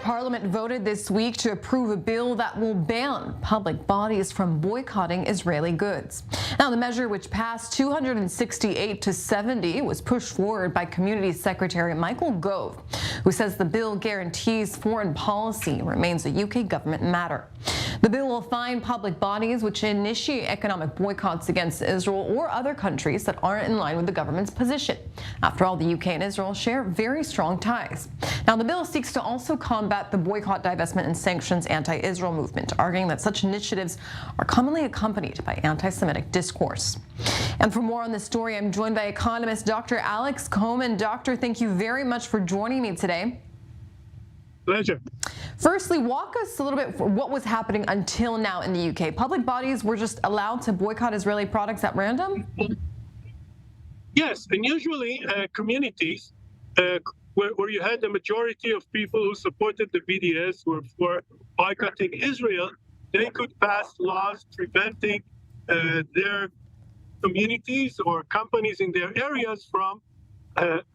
Parliament voted this week to approve a bill that will ban public bodies from boycotting Israeli goods. Now, the measure, which passed 268 to 70, was pushed forward by Communities Secretary Michael Gove, who says the bill guarantees foreign policy remains a UK government matter. The bill will fine public bodies which initiate economic boycotts against Israel or other countries that aren't in line with the government's position. After all, the UK and Israel share very strong ties. Now, the bill seeks to also combat the boycott, divestment, and sanctions anti-Israel movement, arguing that such initiatives are commonly accompanied by anti-Semitic discourse. And for more on this story, I'm joined by economist Dr. Alex Cohen. Doctor, thank you very much for joining me today. Pleasure. Firstly, walk us a little bit for what was happening until now in the UK. Public bodies were just allowed to boycott Israeli products at random? Yes, and usually communities where you had the majority of people who supported the BDS were for boycotting Israel, they could pass laws preventing their communities or companies in their areas from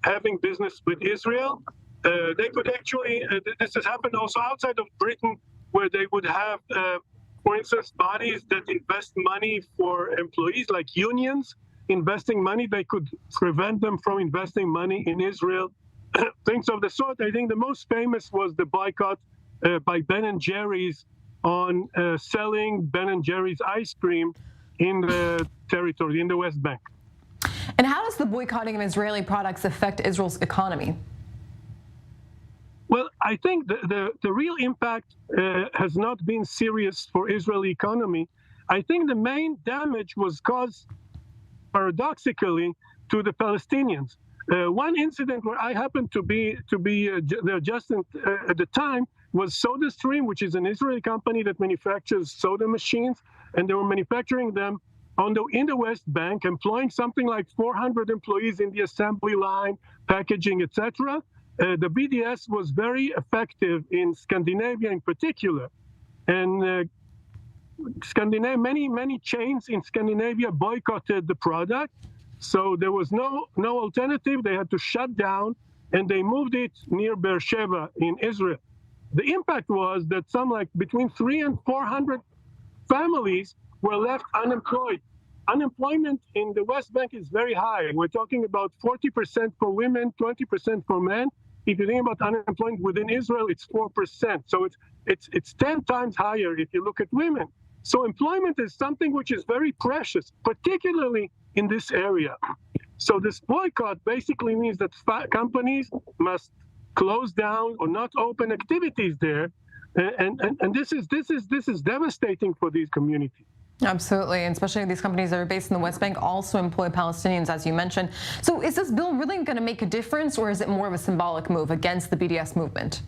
having business with Israel. They could actually, this has happened also outside of Britain, where they would have, for instance, bodies that invest money for employees, like unions investing money. They could prevent them from investing money in Israel. Things of the sort. I think the most famous was the boycott by Ben & Jerry's on selling Ben & Jerry's ice cream in the territory, in the West Bank. And how does the boycotting of Israeli products affect Israel's economy? Well, I think the real impact has not been serious for Israeli economy. I think the main damage was caused, paradoxically, to the Palestinians. One incident where I happened to be there just at the time was SodaStream, which is an Israeli company that manufactures soda machines, and they were manufacturing them in the West Bank, employing something like 400 employees in the assembly line, packaging, etc. The BDS was very effective in Scandinavia in particular, and many chains in Scandinavia boycotted the product. So there was no alternative. They had to shut down, and they moved it near Beersheba in Israel. The impact was that between 300 and 400 families were left unemployed. Unemployment in the West Bank is very high. We're talking about 40% for women, 20% for men. If you think about unemployment within Israel, it's 4%. So it's 10 times higher if you look at women. So employment is something which is very precious, particularly in this area. So this boycott basically means that companies must close down or not open activities there, and this is devastating for these communities. Absolutely, and especially these companies that are based in the West Bank also employ Palestinians, as you mentioned. So is this bill really going to make a difference, or is it more of a symbolic move against the BDS movement?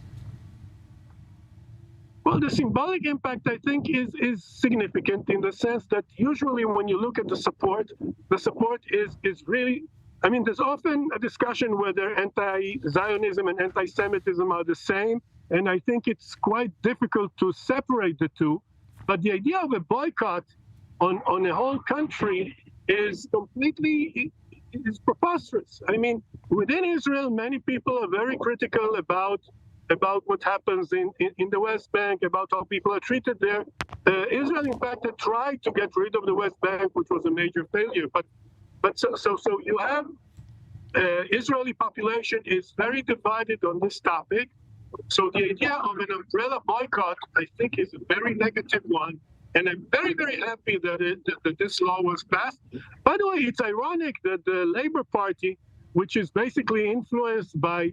Well, the symbolic impact, I think, is significant in the sense that usually when you look at the support is really, I mean, there's often a discussion whether anti-Zionism and anti-Semitism are the same, and I think it's quite difficult to separate the two. But the idea of a boycott on a whole country is preposterous. I mean, within Israel, many people are very critical about what happens in the West Bank, about how people are treated there. Israel, in fact, had tried to get rid of the West Bank, which was a major failure. But so you have Israeli population is very divided on this topic. So the idea of an umbrella boycott, I think, is a very negative one. And I'm very, very happy that this law was passed. By the way, it's ironic that the Labour Party, which is basically influenced by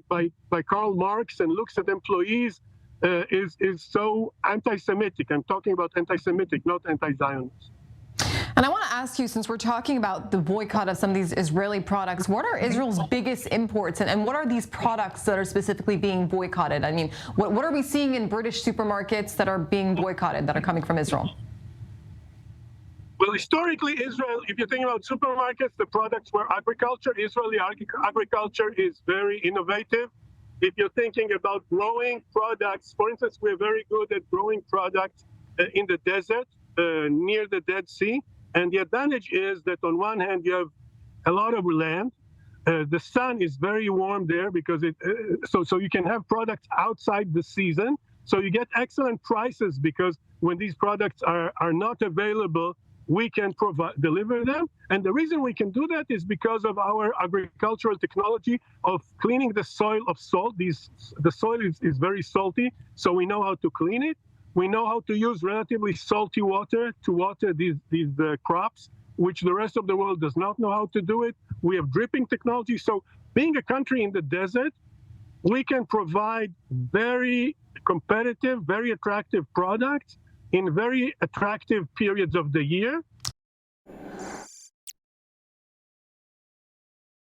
Karl Marx and looks at employees, is so anti-Semitic. I'm talking about anti-Semitic, not anti-Zionist. And I want to ask you, since we're talking about the boycott of some of these Israeli products, what are Israel's biggest imports, and what are these products that are specifically being boycotted? I mean, what are we seeing in British supermarkets that are being boycotted, that are coming from Israel? Well, historically, Israel, if you think about supermarkets, the products were agriculture. Israeli agriculture is very innovative. If you're thinking about growing products, for instance, we're very good at growing products in the desert, near the Dead Sea. And the advantage is that on one hand, you have a lot of land, The sun is very warm there because so you can have products outside the season. So you get excellent prices because when these products are not available, we can deliver them. And the reason we can do that is because of our agricultural technology of cleaning the soil of salt. The soil is very salty, so we know how to clean it. We know how to use relatively salty water to water these crops, which the rest of the world does not know how to do it. We have dripping technology. So being a country in the desert, we can provide very competitive, very attractive products in very attractive periods of the year.